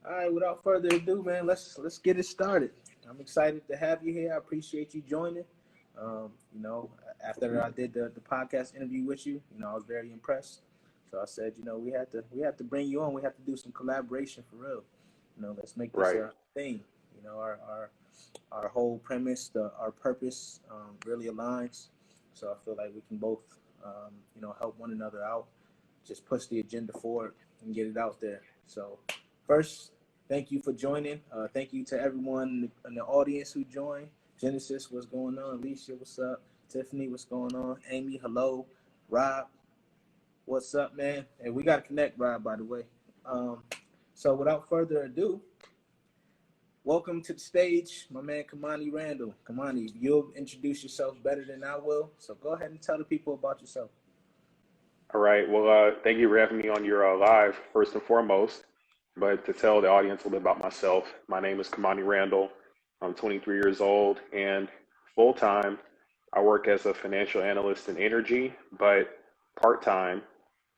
All right, without further ado, man, let's get it started. I'm excited to have you here. I appreciate you joining. You know, after I did the podcast interview with you, I was very impressed. So I said, we have to bring you on. We have to do some collaboration for real. Let's make this Right. a thing. Our whole premise, our purpose, really aligns. So I feel like we can both, help one another out. Just push the agenda forward and get it out there. So first, thank you for joining. Thank you to everyone in the audience who joined. Genesis, what's going on? Alicia, what's up? Tiffany, what's going on? Amy, hello. Rob, what's up, man? And we got to connect, Rob, by the way. So without further ado, welcome to the stage, my man Kamani Randall. Kamani, you'll introduce yourself better than I will. So go ahead and tell the people about yourself. All right. Well, thank you for having me on your live, first and foremost. But to tell the audience a little bit about myself, my name is Kamani Randall. I'm 23 years old and full-time. I work as a financial analyst in energy, but part-time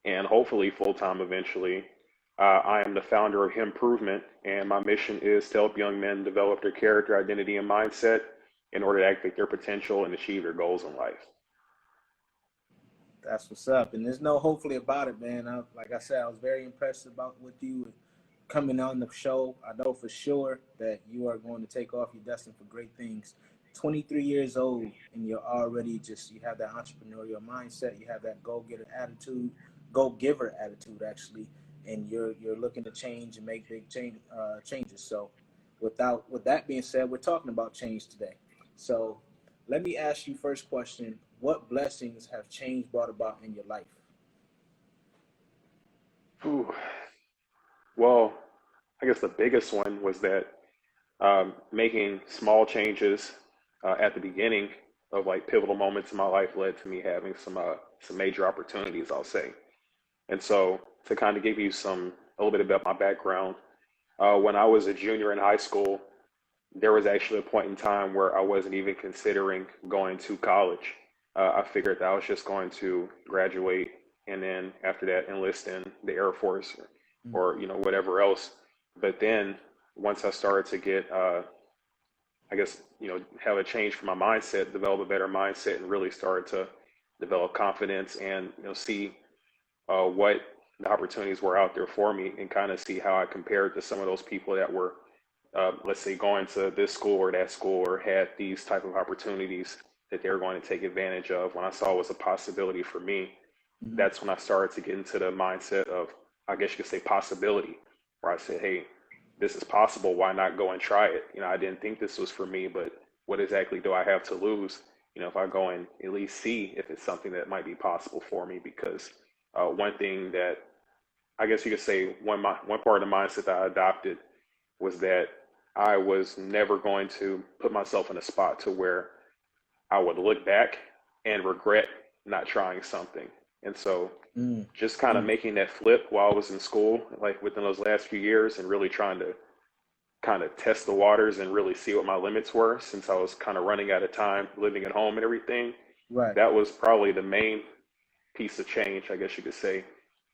and hopefully full-time eventually. I am the founder of Improvement, and my mission is to help young men develop their character, identity, and mindset in order to activate their potential and achieve their goals in life. That's what's up. And there's no hopefully about it, man. Like I said, I was very impressed with you coming on the show. I know for sure that you are going to take off. You're destined for great things. 23 years old, and you're already you have that entrepreneurial mindset. You have that go-getter attitude, go-giver attitude, actually. And you're looking to change and make big changes. So with that being said, we're talking about change today. So let me ask you first question. What blessings have change brought about in your life? Ooh. Well, I guess the biggest one was that making small changes at the beginning of like pivotal moments in my life led to me having some major opportunities, I'll say. And so to kind of give you a little bit about my background, when I was a junior in high school, there was actually a point in time where I wasn't even considering going to college. I figured that I was just going to graduate and then after that enlist in the Air Force or whatever else. But then once I started to get, have a change for my mindset, develop a better mindset, and really started to develop confidence and see what the opportunities were out there for me and kind of see how I compared to some of those people that were, let's say, going to this school or that school or had these type of opportunities that they were going to take advantage of. When I saw it was a possibility for me, that's when I started to get into the mindset of, I guess you could say, possibility, where I said, hey, this is possible. Why not go and try it? I didn't think this was for me, but what exactly do I have to lose? If I go and at least see if it's something that might be possible for me, because one thing that I guess you could say one part of the mindset that I adopted was that I was never going to put myself in a spot to where I would look back and regret not trying something. And so just kind of making that flip while I was in school, like within those last few years, and really trying to kind of test the waters and really see what my limits were, since I was kind of running out of time living at home and everything. Right. That was probably the main piece of change, I guess you could say,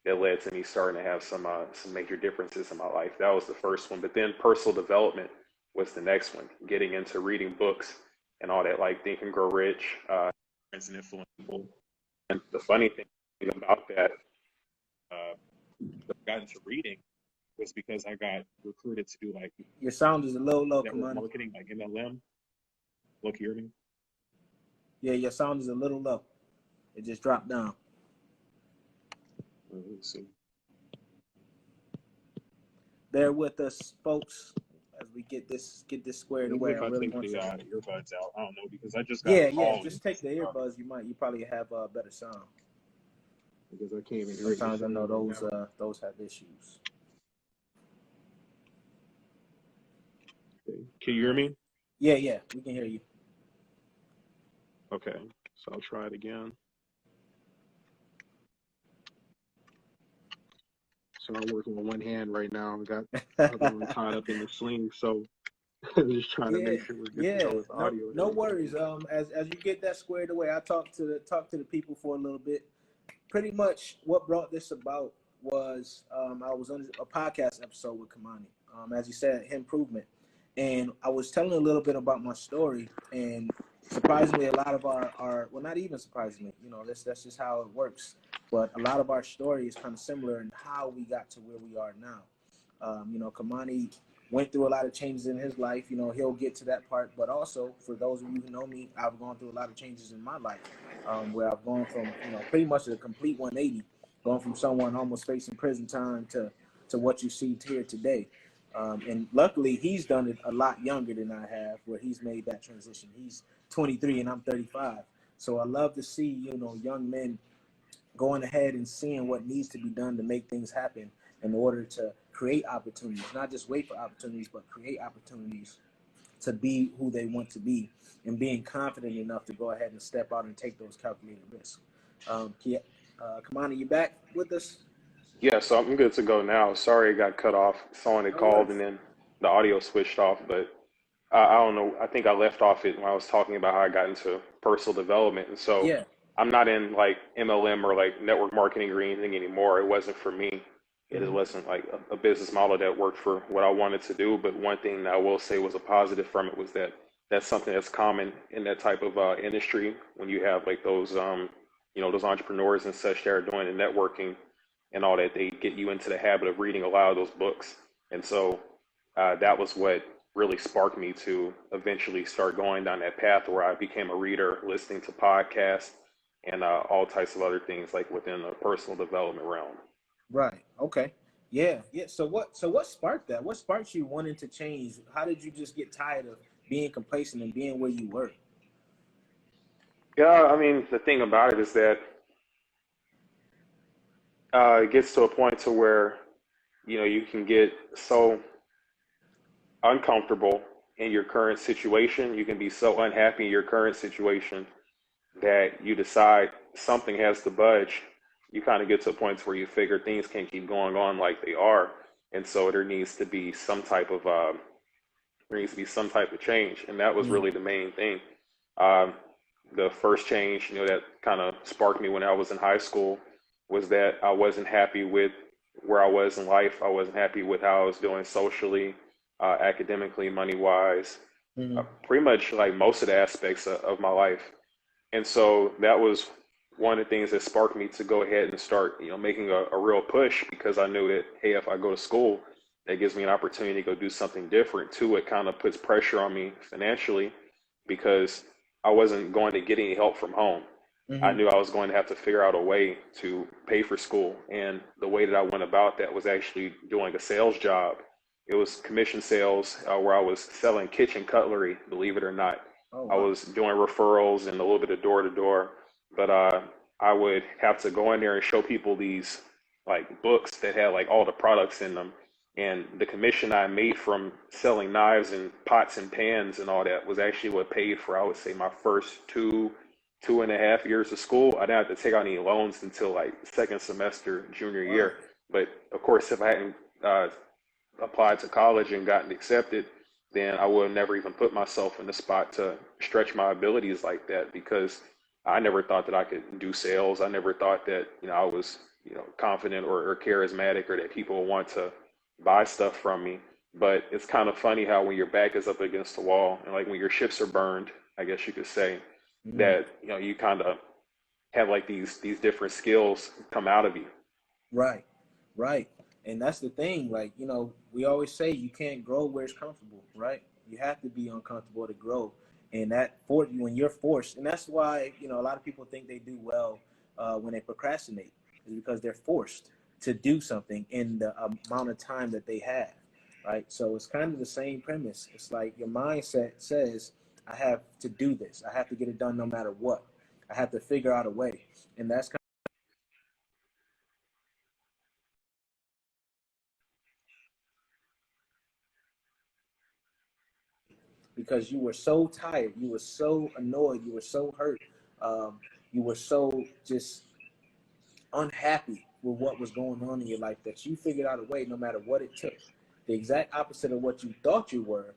that led to me starting to have some major differences in my life. That was the first one. But then personal development was the next one, getting into reading books and all that, like Think and Grow Rich, and Influence People. And the funny thing about that, I got into reading was because I got recruited to do like your sound is a little low, network marketing, like MLM. Look, you hear me? Yeah, your sound is a little low. It just dropped down. Let's see. Bear with us, folks, as we get this squared away. If I take the earbuds out, I don't know, because I just got yeah. Just take the earbuds. You probably have a better sound. Because I can't even hear. Sometimes I know those have issues. Okay. Can you hear me? Yeah, we can hear you. Okay, so I'll try it again. So I'm working with one hand right now. I've got the other one tied up in the sling, so I'm just trying to make sure we're good to go with audio. No worries. As you get that squared away, I talk to the people for a little bit. Pretty much what brought this about was I was on a podcast episode with Kamani, as you said, improvement, and I was telling a little bit about my story, and surprisingly, a lot of our well, not even surprisingly, that's just how it works. But a lot of our story is kind of similar in how we got to where we are now. Kamani went through a lot of changes in his life. He'll get to that part. But also, for those of you who know me, I've gone through a lot of changes in my life, where I've gone from, pretty much a complete 180, going from someone almost facing prison time to what you see here today. And luckily, he's done it a lot younger than I have, where he's made that transition. He's 23 and I'm 35. So I love to see, young men going ahead and seeing what needs to be done to make things happen in order to create opportunities, not just wait for opportunities, but create opportunities to be who they want to be, and being confident enough to go ahead and step out and take those calculated risks. Kamani, you back with us? Yeah, so I'm good to go now. Sorry it got cut off. Someone had No called worries. and then the audio switched off, but I don't know. I think I left off it when I was talking about how I got into personal development. And so Yeah. I'm not in like MLM or like network marketing or anything anymore. It wasn't for me. It Hmm. wasn't like a business model that worked for what I wanted to do. But one thing that I will say was a positive from it was that that's something that's common in that type of industry when you have like those, those entrepreneurs and such that are doing the networking and all that. They get you into the habit of reading a lot of those books. And so that was what really sparked me to eventually start going down that path where I became a reader, listening to podcasts and all types of other things like within the personal development realm. Right. Okay. Yeah. Yeah. So what sparked that? What sparked you wanting to change? How did you just get tired of being complacent and being where you were? Yeah, I mean, the thing about it is that it gets to a point to where, you can get so uncomfortable in your current situation. You can be so unhappy in your current situation that you decide something has to budge. You kind of get to a point where you figure things can't keep going on like they are, and so there needs to be some type of change, and that was Mm. really the main thing. Um, the first change, that kind of sparked me when I was in high school was that I wasn't happy with where I was in life. I wasn't happy with how I was doing socially, academically, money wise, Hmm. pretty much like most of the aspects of my life. And so that was one of the things that sparked me to go ahead and start, making a real push because I knew that, hey, if I go to school, that gives me an opportunity to go do something different. Too, it kind of puts pressure on me financially because I wasn't going to get any help from home. I Hmm. knew I was going to have to figure out a way to pay for school. And the way that I went about that was actually doing a sales job. It was commission sales where I was selling kitchen cutlery, believe it or not. Oh I wow. was doing referrals and a little bit of door to door, but I would have to go in there and show people these like books that had like all the products in them. And the commission I made from selling knives and pots and pans and all that was actually what paid for, I would say, my first 2.5 years of school. I didn't have to take out any loans until like second semester, junior Wow. year. But of course, if I hadn't uh, applied to college and gotten accepted, then I would have never even put myself in the spot to stretch my abilities like that because I never thought that I could do sales. I never thought that, I was, confident or charismatic or that people would want to buy stuff from me. But it's kind of funny how when your back is up against the wall and like when your ships are burned, I guess you could say, Hmm. that, you kind of have like these different skills come out of you. Right. Right. And that's the thing. Like, we always say you can't grow where it's comfortable, right? You have to be uncomfortable to grow. And that for you when you're forced, and that's why, a lot of people think they do well when they procrastinate, is because they're forced to do something in the amount of time that they have. Right. So it's kind of the same premise. It's like your mindset says, I have to do this. I have to get it done no matter what. I have to figure out a way. And that's because you were so tired, you were so annoyed, you were so hurt, um, you were so just unhappy with what was going on in your life that you figured out a way, no matter what it took. The exact opposite of what you thought you were,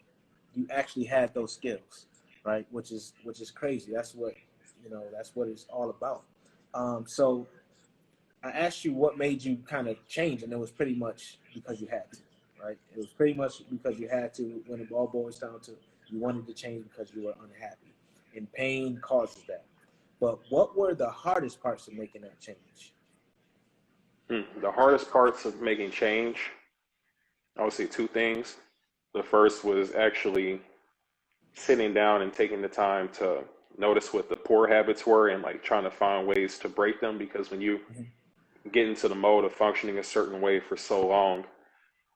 you actually had those skills, right? Which is crazy. That's what that's what it's all about. So I asked you what made you kind of change, and it was pretty much because you had to, right? It was pretty much because you had to. When it all boils down to, you wanted to change because you were unhappy, and pain causes that. But what were the hardest parts of making that change? The hardest parts of making change, I would say two things. The first was actually sitting down and taking the time to notice what the poor habits were and like trying to find ways to break them, because when you Mm-hmm. get into the mode of functioning a certain way for so long,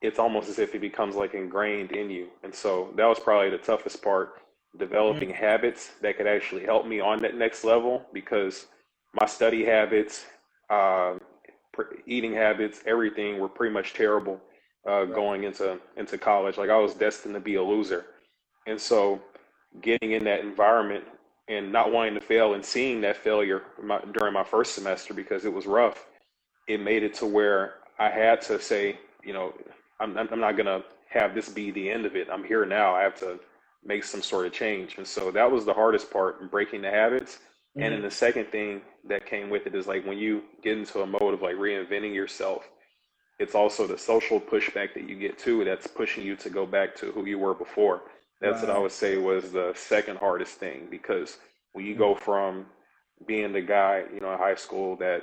it's almost as if it becomes like ingrained in you. And so that was probably the toughest part, developing habits that could actually help me on that next level, because my study habits, uh, eating habits, everything were pretty much terrible Right. going into college. Like I was destined to be a loser. And so getting in that environment and not wanting to fail and seeing that failure during my first semester because it was rough, it made it to where I had to say, I'm not going to have this be the end of it. I'm here now. I have to make some sort of change. And so that was the hardest part, breaking the habits. And then Mm-hmm. the second thing that came with it is like when you get into a mode of like reinventing yourself, it's also the social pushback that you get too that's pushing you to go back to who you were before. That's what I Right. would say was the second hardest thing, because when you go from being the guy, in high school that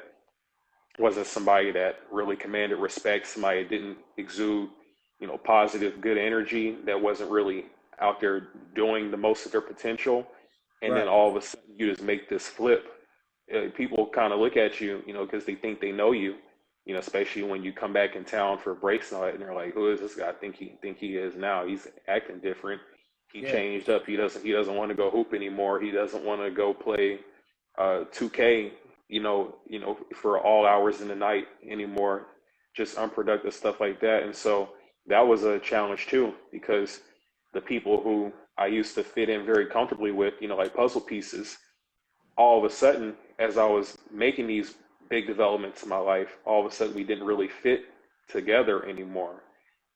wasn't somebody that really commanded respect, somebody that didn't exude, positive, good energy, that wasn't really out there doing the most of their potential. And then Right. all of a sudden you just make this flip. People kind of look at you, because they think they know you, especially when you come back in town for breaks and all that, and they're like, "Who is this guy? I think he is now. He's acting different. He Yeah. changed up. He doesn't want to go hoop anymore. He doesn't want to go play 2K, for all hours in the night anymore, just unproductive stuff like that." And so that was a challenge too, because the people who I used to fit in very comfortably with, like puzzle pieces, all of a sudden, as I was making these big developments in my life, all of a sudden we didn't really fit together anymore.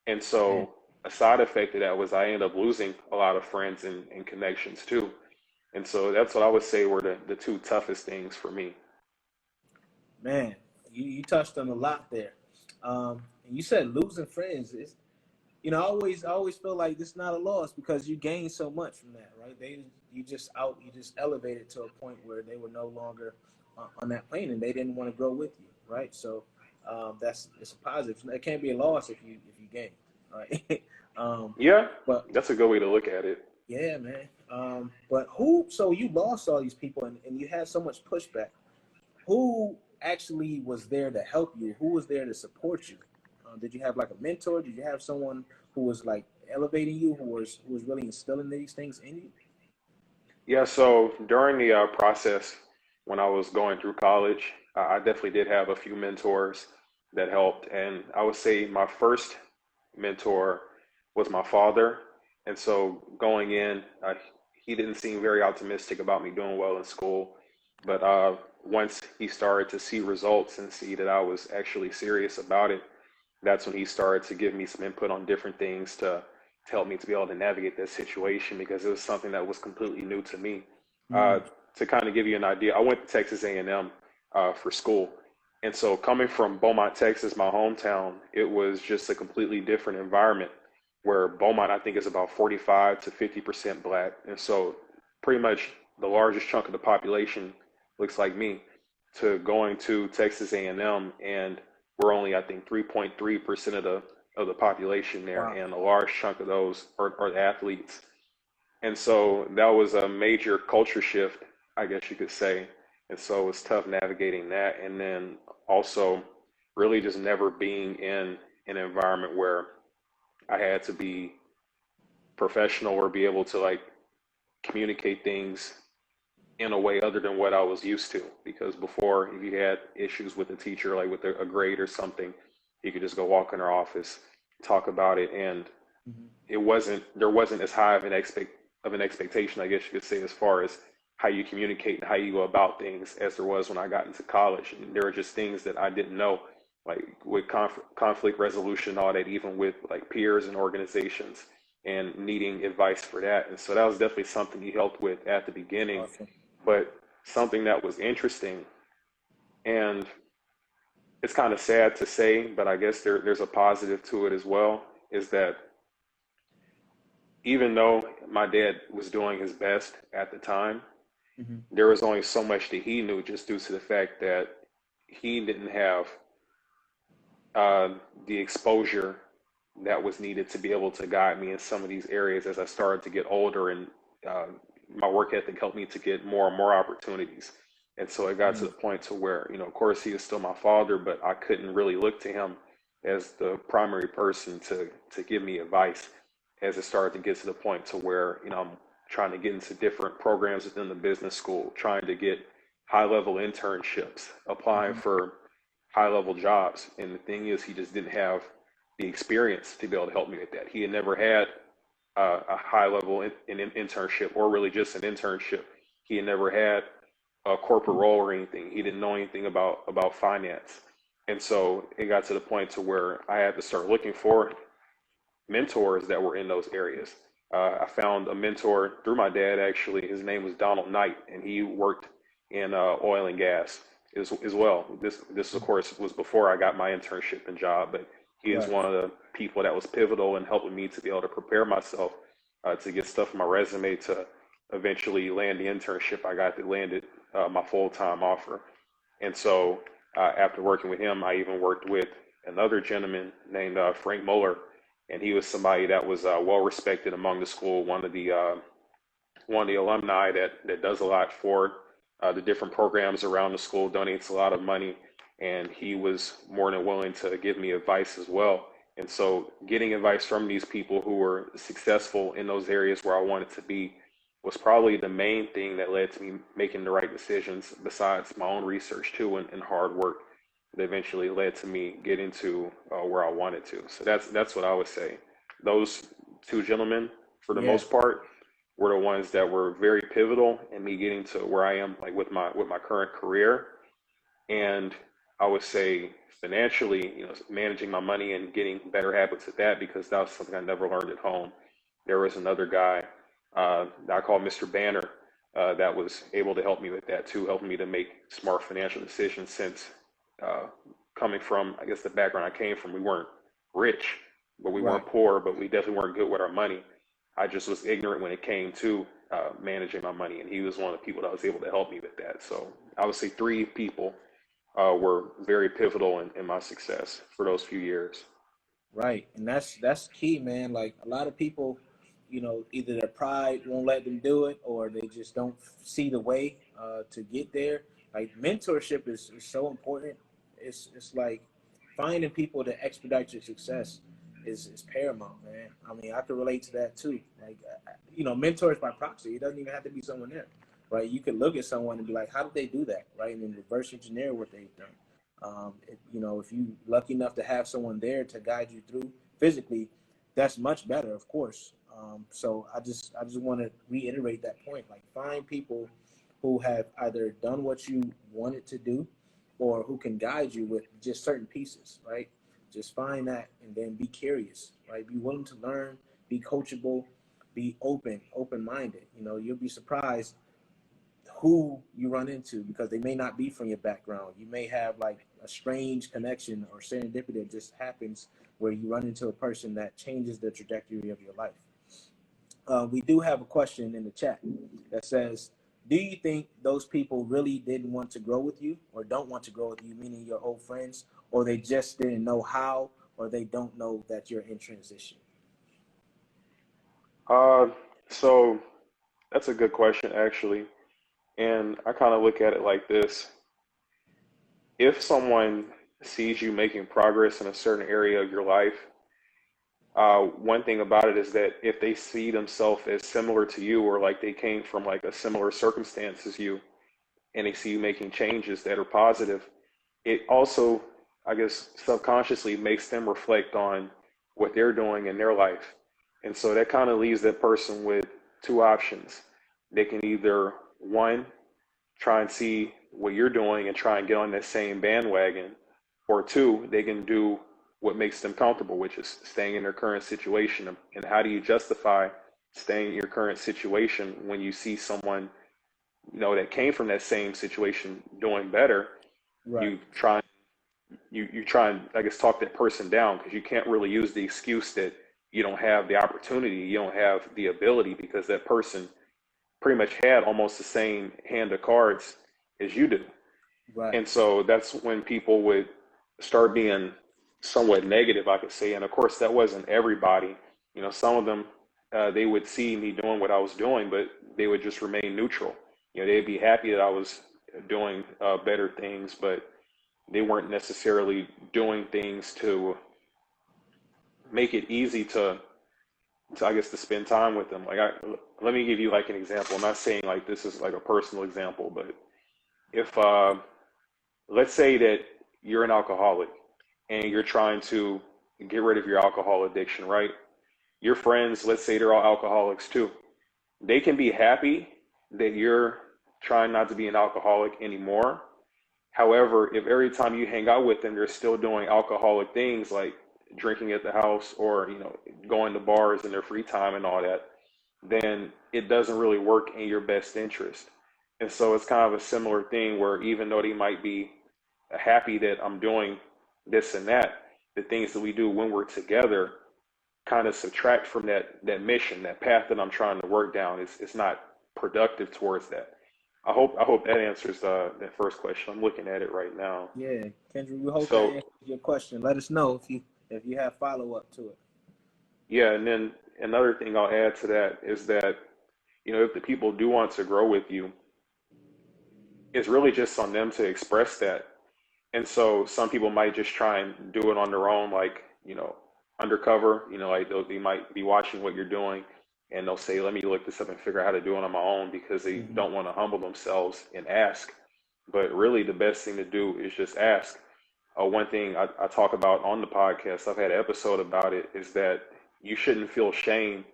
And Man. so a side effect of that was I ended up losing a lot of friends and connections too. And so that's what I would say were the two toughest things for me. Man, you touched on a lot there. And you said losing friends. I always feel like it's not a loss because you gain so much from that, right? You just elevated to a point where they were no longer on that plane and they didn't want to grow with you, right? So it's a positive. It can't be a loss if you gain, right? um, Yeah, but that's a good way to look at it. yeah, man. But who? So you lost all these people and you had so much pushback. Who actually was there to help you? Who was there to support you? Did you have like a mentor? Did you have someone who was like elevating you, who was really instilling these things in you? Yeah, so during the process when I was going through college, I definitely did have a few mentors that helped. And I would say my first mentor was my father. And so going in, he didn't seem very optimistic about me doing well in school. But once he started to see results and see that I was actually serious about it, that's when he started to give me some input on different things to help me to be able to navigate that situation, because it was something that was completely new to me. Uh, Mm, to kind of give you an idea, I went to Texas A&M for school, and so coming from Beaumont, Texas, my hometown, it was just a completely different environment. Where Beaumont, I think, is about 45 to 50% black, and so pretty much the largest chunk of the population looks like me. To going to Texas A&M, and we're only, I think, 3.3% of the population there, wow. and a large chunk of those are athletes. And so that was a major culture shift, I guess you could say. And so it was tough navigating that. And then also really just never being in an environment where I had to be professional or be able to like communicate things in a way other than what I was used to. Because before, if you had issues with a teacher, like with a grade or something, you could just go walk in her office, talk about it, and Mhm. there wasn't as high of an expectation, I guess you could say, as far as how you communicate and how you go about things as there was when I got into college. And there were just things that I didn't know, like with conflict resolution, all that, even with like peers and organizations, and needing advice for that. And so that was definitely something he helped with at the beginning. Awesome. But something that was interesting, and it's kind of sad to say, but I guess there's a positive to it as well, is that even though my dad was doing his best at the time, Hmm. there was only so much that he knew just due to the fact that he didn't have uh, the exposure that was needed to be able to guide me in some of these areas as I started to get older, and uh, my work ethic helped me to get more and more opportunities. And so it got to the point to where, of course, he is still my father, but I couldn't really look to him as the primary person to give me advice as it started to get to the point to where, I'm trying to get into different programs within the business school, trying to get high level internships, applying Hmm. for high level jobs. And the thing is, he just didn't have the experience to be able to help me with that. He had never had a high level internship, or really just an internship. He had never had a corporate role or anything. He didn't know anything about finance. And so it got to the point to where I had to start looking for mentors that were in those areas. I found a mentor through my dad, actually. His name was Donald Knight, and he worked in oil and gas as well. This, of course, was before I got my internship and job, but he is Right. one of the people that was pivotal in helping me to be able to prepare myself to get stuff on my resume to eventually land the internship I got that landed my full time offer. And so after working with him, I even worked with another gentleman named Frank Muller, and he was somebody that was well respected among the school, one of the alumni that does a lot for the different programs around the school, donates a lot of money, and he was more than willing to give me advice as well. And so, getting advice from these people who were successful in those areas where I wanted to be was probably the main thing that led to me making the right decisions, besides my own research too, and hard work that eventually led to me getting to where I wanted to. So that's what I would say. Those two gentlemen, for the Yeah. most part, were the ones that were very pivotal in me getting to where I am, like with my current career. And I would say financially, managing my money and getting better habits at that, because that was something I never learned at home. There was another guy that I call Mr. Banner that was able to help me with that too, helping me to make smart financial decisions. Since uh, coming from, I guess, the background I came from, we weren't rich, but we Right. weren't poor, but we definitely weren't good with our money. I just was ignorant when it came to managing my money, and he was one of the people that was able to help me with that. So I would say three people were very pivotal in my success for those few years. Right, and that's key, man. Like a lot of people, either their pride won't let them do it, or they just don't see the way to get there. Like mentorship is so important. It's like finding people to expedite your success is paramount, man. I mean, I can relate to that too. Like, mentors by proxy. It doesn't even have to be someone there, right? You could look at someone and be like, how did they do that, right? And then reverse engineer what they've done. If you lucky enough to have someone there to guide you through physically, that's much better, of course. So I just want to reiterate that point. Like, find people who have either done what you wanted to do, or who can guide you with just certain pieces, right? Just find that, and then be curious, right? Be willing to learn, be coachable, be open-minded. You'll be surprised who you run into, because they may not be from your background. You may have like a strange connection or serendipity that just happens, where you run into a person that changes the trajectory of your life. We do have a question in the chat that says, do you think those people really didn't want to grow with you, or don't want to grow with you, meaning your old friends, or they just didn't know how, or they don't know that you're in transition? Uh, so that's a good question, actually. And I kind of look at it like this. If someone sees you making progress in a certain area of your life, one thing about it is that if they see themselves as similar to you, or like they came from like a similar circumstance as you, and they see you making changes that are positive, it also, I guess, subconsciously makes them reflect on what they're doing in their life. And so that kind of leaves that person with two options. They can either, one, try and see what you're doing and try and get on that same bandwagon, or two, they can do what makes them comfortable, which is staying in their current situation. And how do you justify staying in your current situation when you see someone, that came from that same situation doing better? Right. You try you try and, I guess, talk that person down, because you can't really use the excuse that you don't have the opportunity, you don't have the ability, because that person pretty much had almost the same hand of cards as you do. Right. And so that's when people would start being somewhat negative, I could say. And of course, that wasn't everybody. You know, some of them, they would see me doing what I was doing, but they would just remain neutral. You know, they'd be happy that I was doing better things, but they weren't necessarily doing things to make it easy to, I guess, to spend time with them. Let me give you like an example. I'm not saying like this is like a personal example, but if let's say that you're an alcoholic and you're trying to get rid of your alcohol addiction, right? Your friends, let's say they're all alcoholics too. They can be happy that you're trying not to be an alcoholic anymore. However, if every time you hang out with them, they're still doing alcoholic things like drinking at the house, or, you know, going to bars in their free time and all that, then it doesn't really work in your best interest. And so it's kind of a similar thing where even though they might be happy that I'm doing this and that, the things that we do when we're together kind of subtract from that mission, that path that I'm trying to work down. It's not productive towards that. I hope that answers that first question. I'm looking at it right now. Yeah, Kendra, we hope that So answers your question. Let us know if you have follow up to it. yeah, and then another thing I'll add to that is that, you know, if the people do want to grow with you, it's really just on them to express that. And so some people might just try and do it on their own, like, you know, undercover, you know, like they might be watching what you're doing and they'll say, let me look this up and figure out how to do it on my own, because they Hmm. don't want to humble themselves and ask. But really, the best thing to do is just ask. One thing I talk about on the podcast, I've had an episode about it, is that you shouldn't feel shame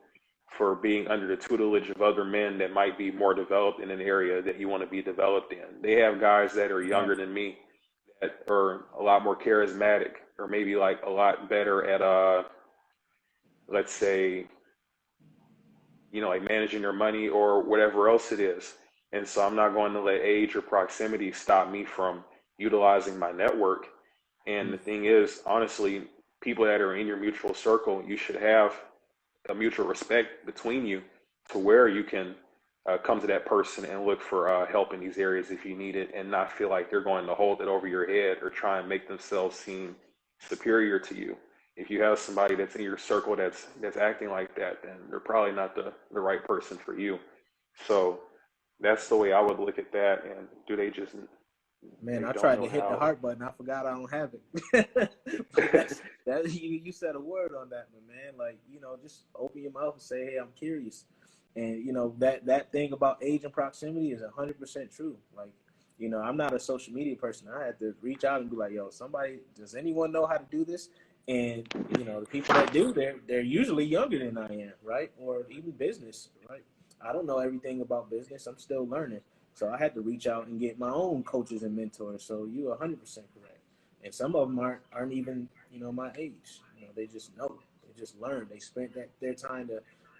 for being under the tutelage of other men that might be more developed in an area that you want to be developed in. They have guys that are Right. younger than me that are a lot more charismatic, or maybe like a lot better at let's say, you know, like managing their money or whatever else it is. And so I'm not going to let age or proximity stop me from utilizing my network. And the Mm. thing is, honestly, people that are in your mutual circle, you should have a mutual respect between you, to where you can come to that person and look for help in these areas if you need it, and not feel like they're going to hold it over your head or try and make themselves seem superior to you. If you have somebody that's in your circle that's acting like that, then they're probably not the right person for you. So that's the way I would look at that. And do they just, Man, they I don't tried know to hit the how? heart button. I forgot I don't have it. But that you said a word on that one, man. Like, you know, just open your mouth and say, "Hey, I'm curious." And you know that thing about age and proximity is 100% true. Like, you know, I'm not a social media person. I had to reach out and be like, "Yo, somebody, does anyone know how to do this?" And you know, the people that do, they're usually younger than I am, right? Or even business, right? I don't know everything about business. I'm still learning. So I had to reach out and get my own coaches and mentors. So you're 100% correct. And some of them aren't even, you know, my age. You know, they just know. They just learn. They spent their time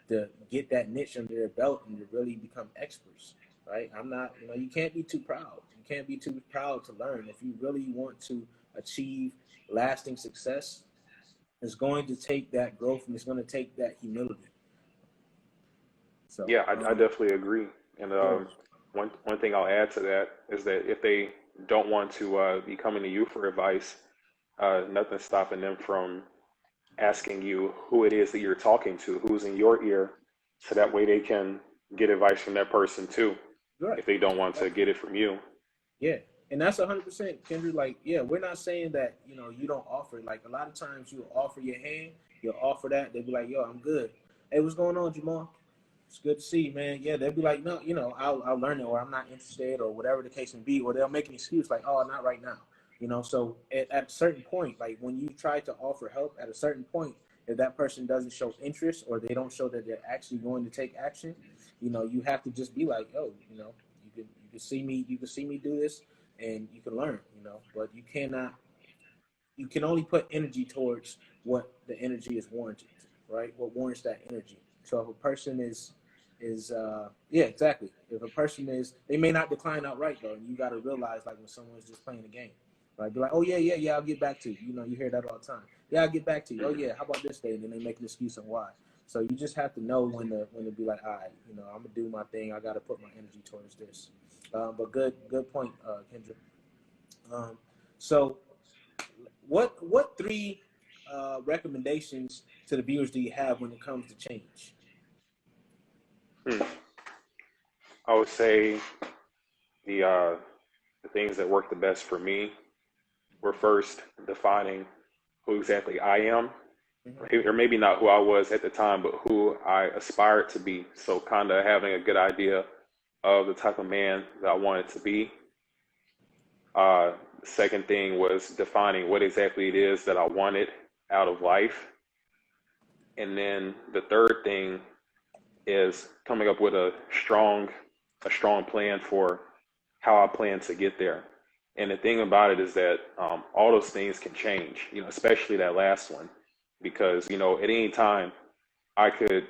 to get that niche under their belt and to really become experts. Right? I'm not, you know, you can't be too proud. You can't be too proud to learn. If you really want to achieve lasting success, it's going to take that growth and it's going to take that humility. So, Yeah, I definitely agree. And yeah. one thing I'll add to that is that if they don't want to be coming to you for advice, nothing's stopping them from asking you who it is that you're talking to, who's in your ear, so that way they can get advice from that person too, Right. if they don't want to get it from you. Yeah, and that's 100%, Kendra. Like, yeah, we're not saying that you don't offer. Like, a lot of times you offer your hand, you'll offer that. They'll be like, "Yo, I'm good." Hey, what's going on, Jamal? It's good to see you, man. Yeah, they'll be like, "No, I'll learn it," or "I'm not interested," or whatever the case may be, or they'll make an excuse like, "Oh, not right now." So at a certain point, like when you try to offer help, at a certain point, if that person doesn't show interest or they don't show that they're actually going to take action, you have to just be like, "Oh, you can see me do this, and you can learn, but you can only put energy towards what the energy is warranted, right? What warrants that energy. So if a person is yeah, exactly. If a person is, they may not decline outright though, and you got to realize like when someone's just playing a game. Like, be like, oh yeah, I'll get back to you. You know, you hear that all the time. Yeah, I'll get back to you. Oh Mhm. yeah, how about this day? And then they make an excuse on why. So you just have to know when to be like, all right, you know, I'm gonna do my thing. I got to put my energy towards this. But good point, Kendra. Um, so what three recommendations to the viewers do you have when it comes to change? Hmm. I would say the things that work the best for me were first defining who exactly I am, Mm-hmm. or maybe not who I was at the time, but who I aspired to be. So kind of having a good idea of the type of man that I wanted to be. The second thing was defining what exactly it is that I wanted out of life. And then the third thing is coming up with a strong plan for how I plan to get there. And the thing about it is that all those things can change, you know, especially that last one, because you know at any time I could,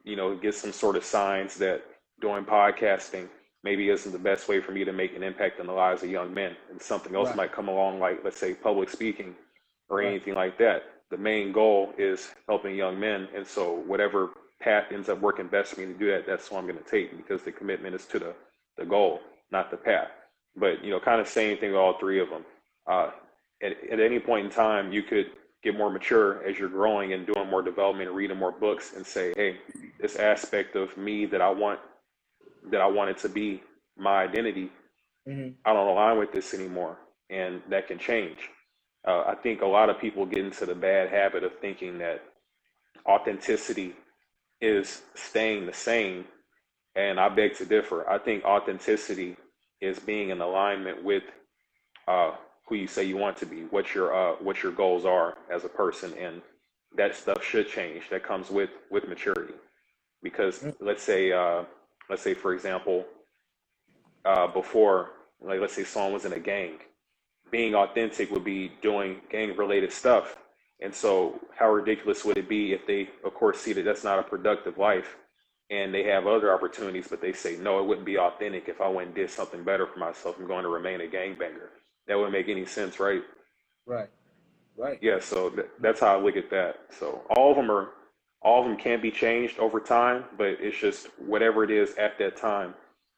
you know, get some sort of signs that doing podcasting maybe isn't the best way for me to make an impact in the lives of young men, and something else Right, might come along, like let's say public speaking or right, anything like that. The main goal is helping young men, and so whatever path ends up working best for me to do that, that's what I'm going to take because the commitment is to the goal, not the path. But you know, kind of same thing with all three of them. Uh, at any point in time, you could get more mature as you're growing and doing more development and reading more books and say, hey, this aspect of me that I want it to be my identity, mm-hmm. I don't align with this anymore, and that can change. I think a lot of people get into the bad habit of thinking that authenticity is staying the same, and I beg to differ. I think authenticity is being in alignment with who you say you want to be, what your goals are as a person, and that stuff should change. That comes with maturity. Because let's say for example, before, like let's say someone was in a gang, being authentic would be doing gang related stuff. And so, how ridiculous would it be if they, of course, see that that's not a productive life and they have other opportunities, but they say, no, it wouldn't be authentic if I went and did something better for myself. I'm going to remain a gangbanger. That wouldn't make any sense, right? Right, right. Yeah, so that's how I look at that. So all of them can be changed over time, but it's just whatever it is at that time,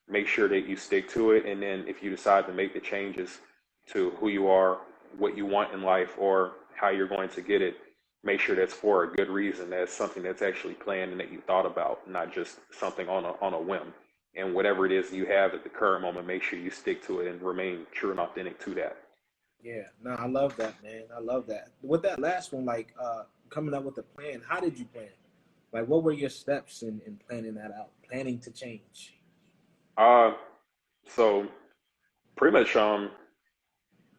make sure that you stick to it. And then if you decide to make the changes to who you are, what you want in life, or how you're going to get it, make sure that's for a good reason. That's something that's actually planned and that you thought about, not just something on a whim. And whatever it is you have at the current moment, make sure you stick to it and remain true and authentic to that. Yeah, no, I love that, man. I love that. With that last one, like coming up with a plan, how did you plan? Like, what were your steps in planning that out, planning to change? Uh, so pretty much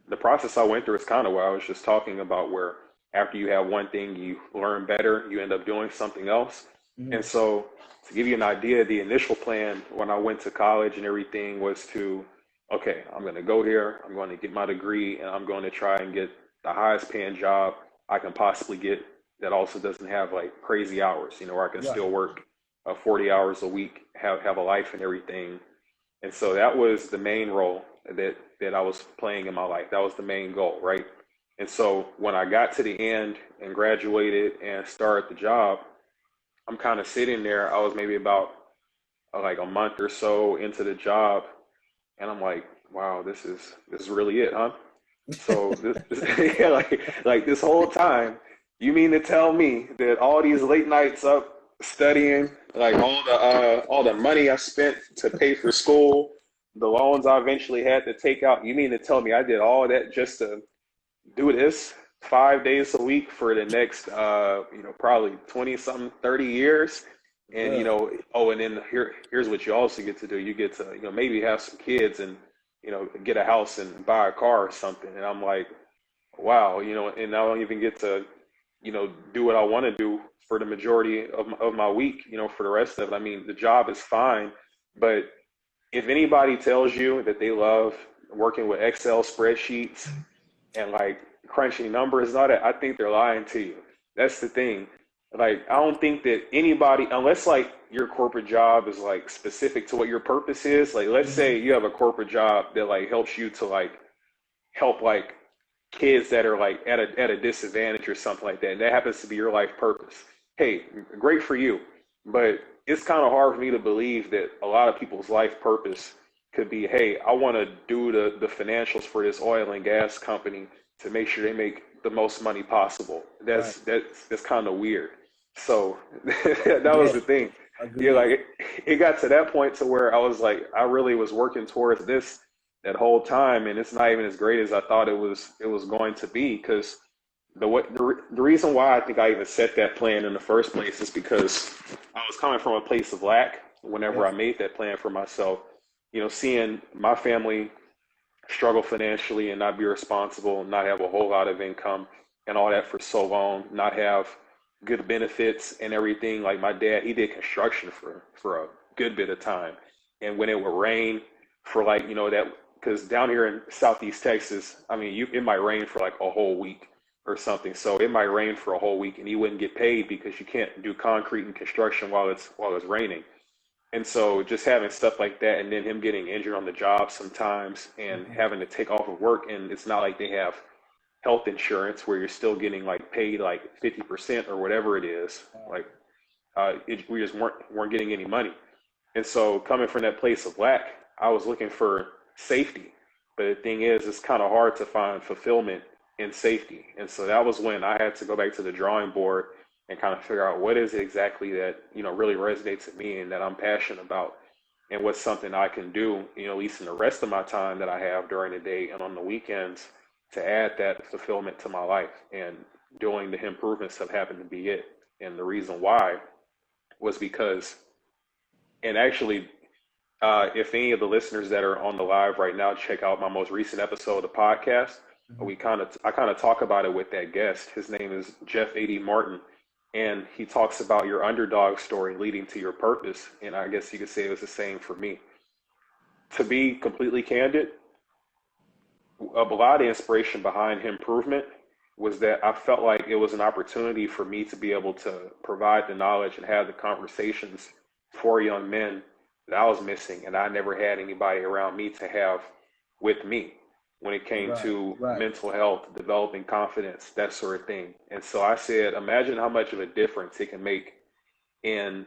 the process I went through is kind of what I was just talking about, where after you have one thing, you learn better, you end up doing something else. Mm-hmm. And so, to give you an idea, the initial plan when I went to college and everything was to, okay, I'm going to go here, I'm going to get my degree, and I'm going to try and get the highest paying job I can possibly get that also doesn't have like crazy hours, you know, where I can Right. still work 40 hours a week, have a life and everything. And so that was the main role that I was playing in my life. That was the main goal, right? And so when I got to the end and graduated and started the job, I'm kind of sitting there. I was maybe about like a month or so into the job, and I'm like, wow, this is really it, huh? So this yeah, like this whole time, you mean to tell me that all these late nights up studying, like all the money I spent to pay for school, the loans I eventually had to take out, you mean to tell me I did all that just to do this 5 days a week for the next you know, probably 20 something 30 years? And you Bruh. know, oh, and then here's what you also get to do. You get to, you know, maybe have some kids and, you know, get a house and buy a car or something. And I'm like, wow, you know, and I don't even get to, you know, do what I want to do for the majority of my week, you know, for the rest of it. I mean, the job is fine, but if anybody tells you that they love working with Excel spreadsheets and like crunching numbers and all that, I think they're lying to you. That's the thing. Like, I don't think that anybody, unless like your corporate job is like specific to what your purpose is, like let's Mm-hmm. say you have a corporate job that like helps you to like help like kids that are like at a disadvantage or something like that, and that happens to be your life purpose. Hey, great for you, but it's kind of hard for me to believe that a lot of people's life purpose could be, hey, I want to do the financials for this oil and gas company to make sure they make the most money possible. Right. That's kind of weird. So that was Yeah. the thing. Yeah, Agreed. like it got to that point to where I was like, I really was working towards this that whole time, and it's not even as great as I thought it was going to be. Because the reason why I think I even set that plan in the first place is because I was coming from a place of lack whenever Yep. I made that plan for myself. Seeing my family struggle financially and not be responsible, not have a whole lot of income and all that for so long, not have good benefits and everything. Like my dad, he did construction for a good bit of time. And when it would rain for like, that because down here in Southeast Texas, I mean, it might rain for like a whole week or something. So it might rain for a whole week and he wouldn't get paid because you can't do concrete and construction while it's raining. And so just having stuff like that and then him getting injured on the job sometimes and Hmm. having to take off of work, and it's not like they have health insurance where you're still getting like paid like 50% or whatever it is. Like we just weren't getting any money. And so coming from that place of lack, I was looking for safety. But the thing is, it's kind of hard to find fulfillment in safety. And so that was when I had to go back to the drawing board and kind of figure out what is it exactly that, really resonates with me and that I'm passionate about, and what's something I can do, at least in the rest of my time that I have during the day and on the weekends to add that fulfillment to my life. And doing the improvements have happened to be it. And the reason why was because, and actually, if any of the listeners that are on the live right now check out my most recent episode of the podcast, Hmm. I kind of talk about it with that guest. His name is Jeff A.D. Martin, and he talks about your underdog story leading to your purpose. And I guess you could say it was the same for me. To be completely candid, a lot of inspiration behind improvement was that I felt like it was an opportunity for me to be able to provide the knowledge and have the conversations for young men that I was missing, and I never had anybody around me to have with me when it came Right. to Right. mental health, developing confidence, that sort of thing. And so I said, imagine how much of a difference it can make in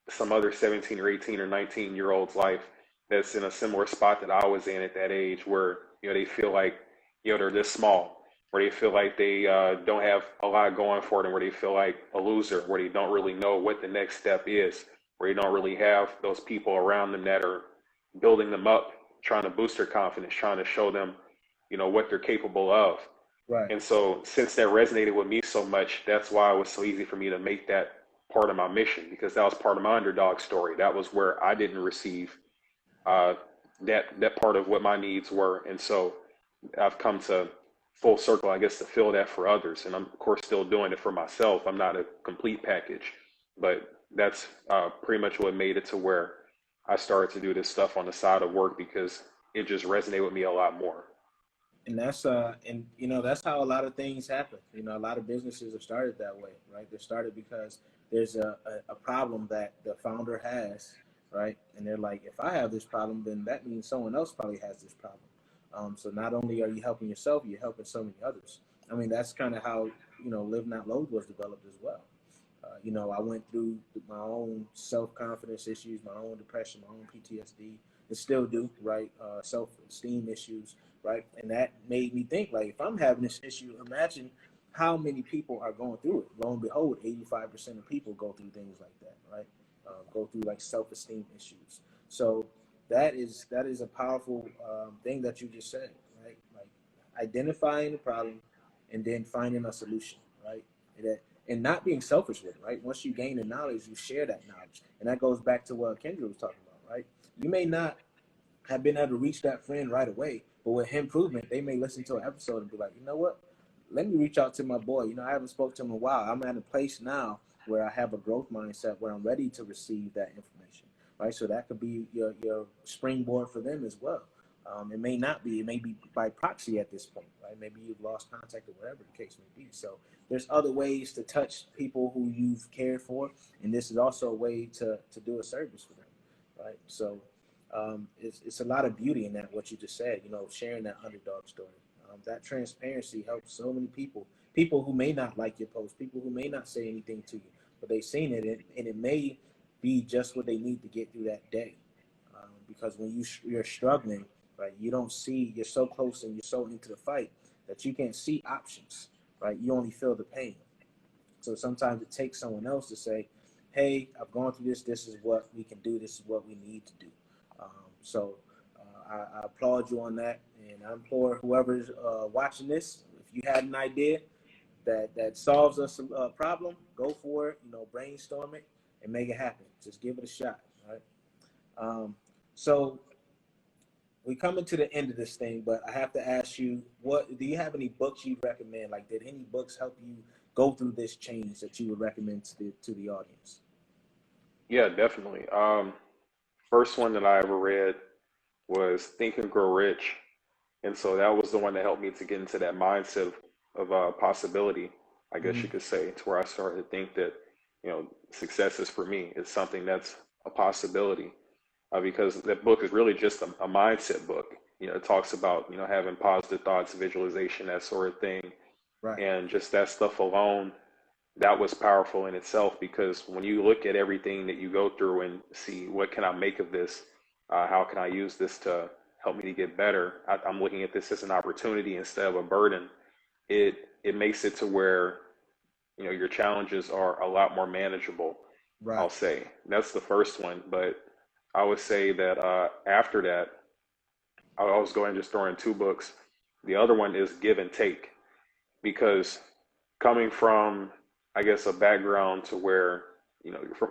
some other 17 or 18 or 19-year old's life that's in a similar spot that I was in at that age, where they feel like they're this small, where they feel like they don't have a lot going for them, where they feel like a loser, where they don't really know what the next step is, where they don't really have those people around them that are building them up, trying to boost their confidence, trying to show them what they're capable of. Right. And so since that resonated with me so much, that's why it was so easy for me to make that part of my mission, because that was part of my underdog story. That was where I didn't receive uh, that part of what my needs were. And so I've come to full circle, I guess, to fill that for others. And I'm, of course, still doing it for myself. I'm not a complete package, but that's pretty much what made it to where I started to do this stuff on the side of work, because it just resonated with me a lot more. And that's how a lot of things happen. A lot of businesses are started that way, right? They're started because there's a problem that the founder has, right? And they're like, if I have this problem, then that means someone else probably has this problem. So not only are you helping yourself, you're helping so many others. I mean, that's kind of how Live Not Load was developed as well. I went through my own self confidence issues, my own depression, my own PTSD, and still do, right? Self esteem issues, right? And that made me think, like, if I'm having this issue, imagine how many people are going through it. Lo and behold, 85% of people go through things like that, right? Go through like self esteem issues. So that is a powerful thing that you just said, right? Like identifying the problem and then finding a solution, right? That and not being selfish with it, right? Once you gain the knowledge, you share that knowledge. And that goes back to what Kendra was talking about, right? You may not have been able to reach that friend right away, but with improvement, they may listen to an episode and be like, you know what? Let me reach out to my boy. I haven't spoke to him in a while. I'm at a place now where I have a growth mindset where I'm ready to receive that information, right? So that could be your springboard for them as well. It may not be. It may be by proxy at this point, right? Maybe you've lost contact or whatever the case may be. So there's other ways to touch people who you've cared for, and this is also a way to do a service for them, right? So it's a lot of beauty in that, what you just said, sharing that underdog story. That transparency helps so many people. People who may not like your post, people who may not say anything to you, but they've seen it, and it may be just what they need to get through that day. Because when you're struggling, right, you don't see. You're so close and you're so into the fight that you can't see options, right? You only feel the pain. So sometimes it takes someone else to say, "Hey, I've gone through this. This is what we can do. This is what we need to do." So I applaud you on that, and I implore whoever's watching this, if you had an idea that solves us a problem, go for it. Brainstorm it and make it happen. Just give it a shot, right? Um, so we coming to the end of this thing, but I have to ask you, what do you have any books you'd recommend? Like, did any books help you go through this change that you would recommend to the audience? Yeah, definitely. First one that I ever read was Think and Grow Rich. And so that was the one that helped me to get into that mindset of possibility, I guess Mm-hmm. you could say, to where I started to think that, success is for me. It's something that's a possibility. Because that book is really just a mindset book. It talks about, having positive thoughts, visualization, that sort of thing. Right. And just that stuff alone, that was powerful in itself, because when you look at everything that you go through and see what can I make of this, how can I use this to help me to get better, I'm looking at this as an opportunity instead of a burden. It makes it to where your challenges are a lot more manageable. I'll Right. say that's the first one, but I would say that after that, I was going to just throw in two books. The other one is Give and Take, because coming from, I guess, a background to where,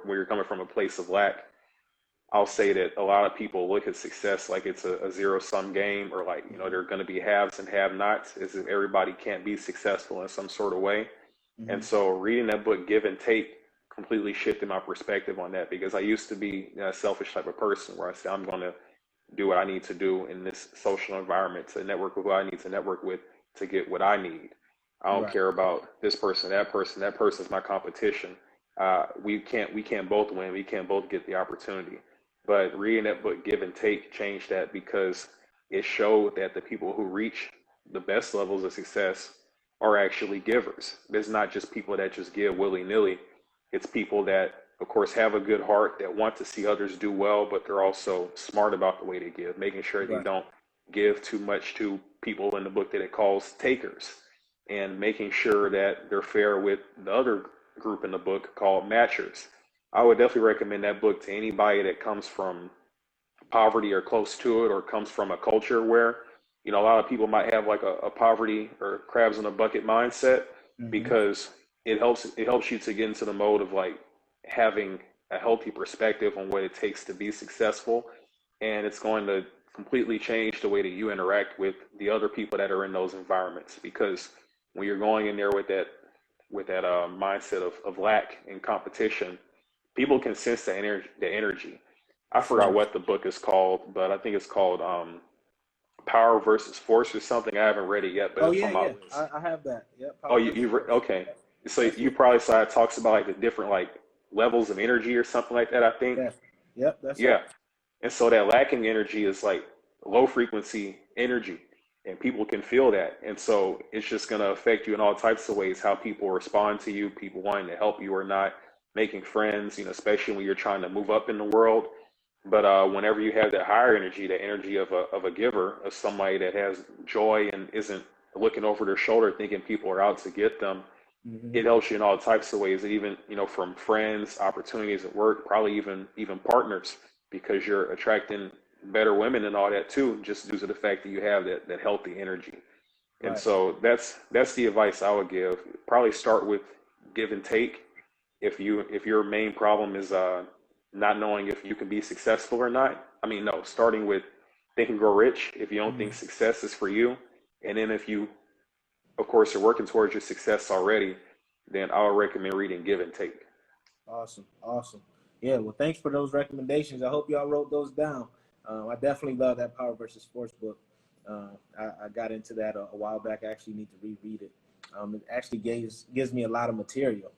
where you're coming from a place of lack, I'll say that a lot of people look at success like it's a zero sum game, or like, there are going to be haves and have nots, as if everybody can't be successful in some sort of way. Mm-hmm. And so reading that book, Give and Take, completely shifted my perspective on that, because I used to be a selfish type of person where I say, I'm going to do what I need to do in this social environment to network with who I need to network with to get what I need. I don't Right. care about this person, that person. That person's my competition. We can't both win. We can't both get the opportunity. But reading that book, Give and Take, changed that, because it showed that the people who reach the best levels of success are actually givers. There's not just people that just give willy nilly. It's people that, of course, have a good heart, that want to see others do well, but they're also smart about the way they give, making sure they Right. don't give too much to people in the book that it calls takers, and making sure that they're fair with the other group in the book called matchers. I would definitely recommend that book to anybody that comes from poverty or close to it, or comes from a culture where, a lot of people might have like a poverty or crabs in a bucket mindset, Mm-hmm. because it helps you to get into the mode of like having a healthy perspective on what it takes to be successful. And it's going to completely change the way that you interact with the other people that are in those environments, because when you're going in there with that mindset of lack and competition, people can sense the energy. I forgot Absolutely. what the book is called, but I think it's called Power versus Force or something. I haven't read it yet, but Oh it's yeah, on my yeah. list. I have that. Yep. Oh, Power you, versus you force. okay? Yep. So That's you it. probably saw it talks about like the different like levels of energy or something like that, I think. Yeah. Yep. That's it. Yeah. And so that lacking energy is like low frequency energy, and people can feel that. And so it's just going to affect you in all types of ways, how people respond to you, people wanting to help you or not, making friends, especially when you're trying to move up in the world. But whenever you have that higher energy, the energy of a giver, of somebody that has joy and isn't looking over their shoulder thinking people are out to get them, Mm-hmm. it helps you in all types of ways, even from friends, opportunities at work, probably even partners, because you're attracting better women and all that too, just due to the fact that you have that healthy energy. And Right. so that's the advice I would give. Probably start with Give and Take. If your main problem is not knowing if you can be successful or not, I mean, no, starting with Think and Grow Rich if you don't think Mm-hmm. success is for you. And then if you, of course, are working towards your success already, then I would recommend reading Give and Take. Awesome. Awesome. Yeah. Well, thanks for those recommendations. I hope y'all wrote those down. I definitely love that Power versus Force book. I got into that a while back. I actually need to reread it. It actually gives me a lot of material,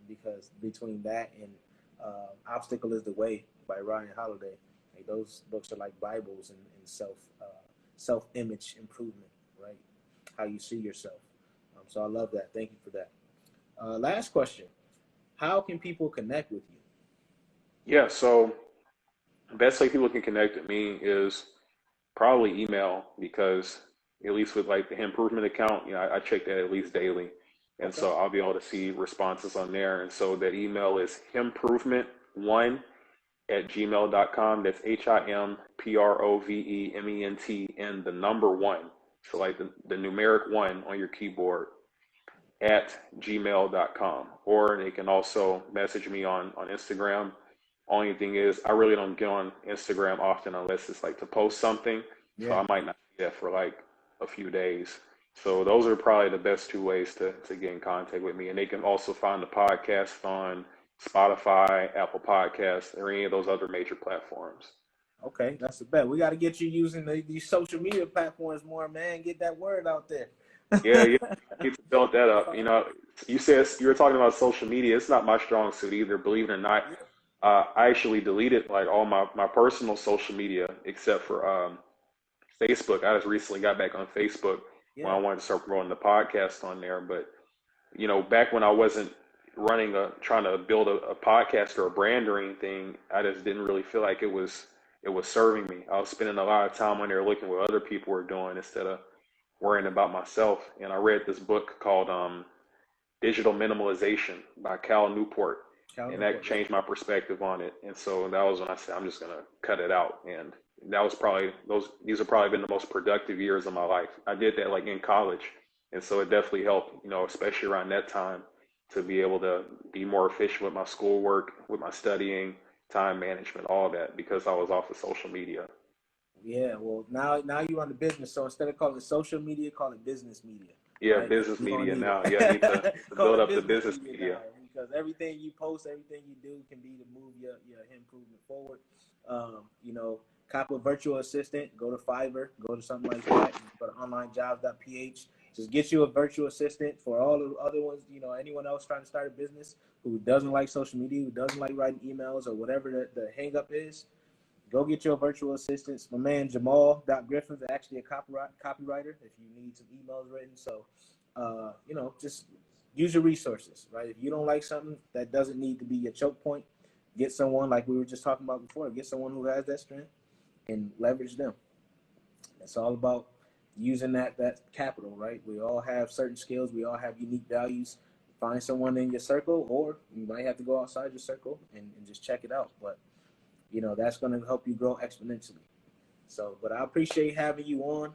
because between that and Obstacle is the Way by Ryan Holiday, like those books are like Bibles and self image improvement, right? how you see yourself. So I love that. Thank you for that. Last question. How can people connect with you? Yeah, so the best way people can connect with me is probably email because at least with like the improvement account, I check that at least daily. And Okay. so I'll be able to see responses on there. And so that email is improvement1 at gmail.com. That's HIMPROVEMENT and the number one. So like the numeric one on your keyboard at gmail.com. Or they can also message me on Instagram. Only thing is, I really don't get on Instagram often unless it's like to post something. So Yeah. I might not see that for like a few days. So those are probably the best two ways to get in contact with me. And they can also find the podcast on Spotify, Apple Podcasts, or any of those other major platforms. Okay, that's the bet. We got to get you using these social media platforms more, man. Get that word out there. Yeah, yeah, I need to build that up. You said you were talking about social media. It's not my strong suit either, believe it or not. Yeah. I actually deleted like all my personal social media except for Facebook. I just recently got back on Facebook when Yeah. I wanted to start promoting the podcast on there. But back when I wasn't trying to build a podcast or a brand or anything, I just didn't really feel like it was serving me. I was spending a lot of time on there looking what other people were doing instead of worrying about myself. And I read this book called Digital Minimalization by Cal Newport, Cal and that Newport. Yeah. changed my perspective on it. And so that was when I said I'm just gonna cut it out. And that was probably these have probably been the most productive years of my life. I did that like in college, and so it definitely helped, especially around that time, to be able to be more efficient with my schoolwork, with my studying, time management, all that because I was off of social media. Yeah. Well, now you run the business, so instead of calling it social media, call it business media, Yeah, right? business You're gonna media need now. Yeah, I it. need to Call build it up the business business media media. now, because everything you post, everything you do can be to move your improvement forward. Cop a virtual assistant. Go to Fiverr. Go to something like that. Go to onlinejobs.ph. Just get you a virtual assistant. For all the other ones, anyone else trying to start a business who doesn't like social media, who doesn't like writing emails or whatever the hang up is, go get your virtual assistants. My man Jamal.Griffin is actually a copywriter if you need some emails written. So, just use your resources, right? If you don't like something, that doesn't need to be your choke point. Get someone like we were just talking about before. Get someone who has that strength and leverage them. It's all about using that capital, right? We all have certain skills. We all have unique values. Find someone in your circle, or you might have to go outside your circle and just check it out. But that's going to help you grow exponentially. So, but I appreciate having you on.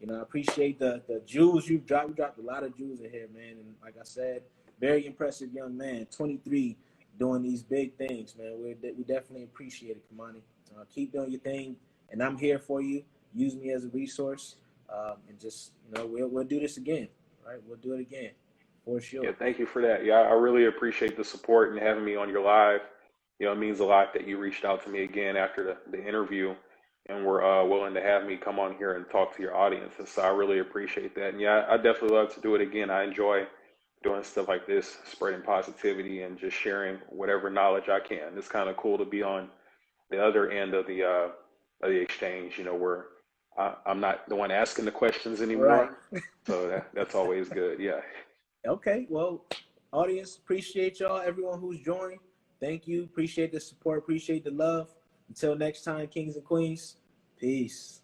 I appreciate the jewels you've dropped. You dropped a lot of jewels in here, man. And like I said, very impressive young man, 23, doing these big things, man. We definitely appreciate it, Kamani. Keep doing your thing, and I'm here for you. Use me as a resource, and just we'll do this again, right? We'll do it again, for Yeah, sure. thank you for that. Yeah, I really appreciate the support and having me on your live. It means a lot that you reached out to me again after the interview and were willing to have me come on here and talk to your audience. And so I really appreciate that. And yeah, I definitely love to do it again. I enjoy doing stuff like this, spreading positivity and just sharing whatever knowledge I can. It's kind of cool to be on the other end of the exchange, where I'm not the one asking the questions Right. anymore. So that's always good. Yeah. Okay, well, audience, appreciate y'all, everyone who's joined. Thank you. Appreciate the support. Appreciate the love. Until next time, kings and queens, peace.